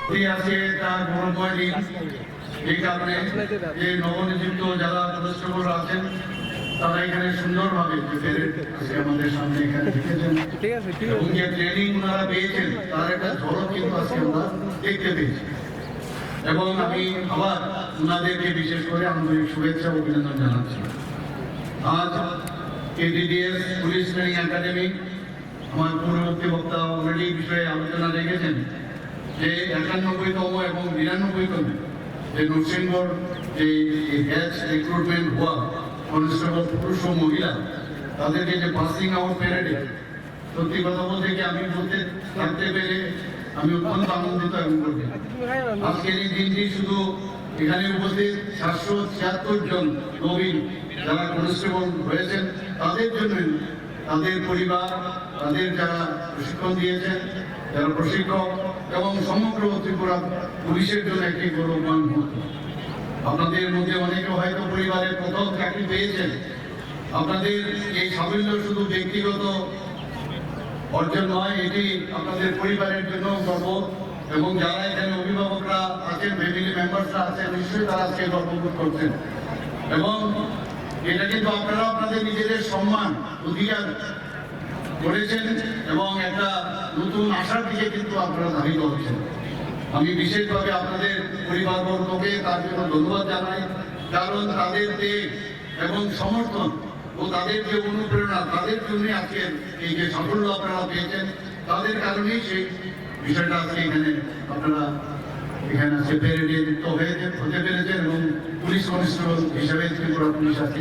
আজকে তার গৌরবময় দিন। এই কারণে যে নবনিযুক্ত যারা সদস্যরা আছেন তারা এখানে সুন্দরভাবে আমাদের সামনে এখানে লিখেছেন এবং যে ট্রেনিং ওনারা পেয়েছেন তার একটা ঝলক কিন্তু আজকে আমরা দেখতে পেয়েছি। এবং আমি আবার ওনাদেরকে বিশেষ করে আন্তরিক শুভেচ্ছা ও অভিনন্দন জানাচ্ছি। আজ কেডিডিএস পুলিশ ট্রেনিং একাডেমি আমার পূর্ববর্তী বক্তা অলরেডি বিষয়ে আলোচনা রেখেছেন যে 91তম এবং 92তম যে নরসিংগড় যে ব্যাচ রিক্রুটমেন্ট হওয়া কনস্টেবল পুরুষ ও মহিলা তাদেরকে যে পাসিং আউট প্যারেডে সত্যি কথা বলতে কি আমি বলতে থাকতে পেরে আমি অত্যন্ত আনন্দিত এবং করি। আজকের এই দিনটি শুধু এখানে উপস্থিত 776 জন নবীন যারা কনস্টেবল হয়েছেন তাদের জন্যই, তাদের পরিবার, তাদের যারা প্রশিক্ষণ দিয়েছেন, যারা প্রশিক্ষক এবং সমগ্র ত্রিপুরা পুলিশের জন্য একটি গৌরবমান মুহূর্ত। আপনাদের মধ্যে অনেকে হয়তো পরিবারের প্রথম চাকরি পেয়েছেন। আপনাদের এই সাফল্য শুধু ব্যক্তিগত অর্জন নয়, এটি আপনাদের পরিবারের জন্য গর্ব। এবং যারা এখানে অভিভাবকরা আছেন, ফ্যামিলি মেম্বার্সরা আছেন, নিশ্চয়ই তারা আজকে গর্ববোধ করছেন। এবং এটা কিন্তু আপনারা আপনাদের নিজেদের সম্মান অধিকার করেছেন এবং একটা নতুন আশার দিকে কিন্তু আপনারা ধাবিত হচ্ছেন। আমি বিশেষভাবে আপনাদের পরিবারবর্গকে তার জন্য ধন্যবাদ জানাই, কারণ তাদের দেশ এবং সমর্থন ও তাদের যে অনুপ্রেরণা, তাদের জন্য আজকে এই যে সাফল্য আপনারা পেয়েছেন, তাদের কারণেই সেই বিষয়টা আজকে এখানে আপনারা এখানে আজকে প্যারেডে হতে পেরেছেন এবং পুলিশ কনস্টেবল হিসাবে ত্রিপুরা পুলিশ আজকে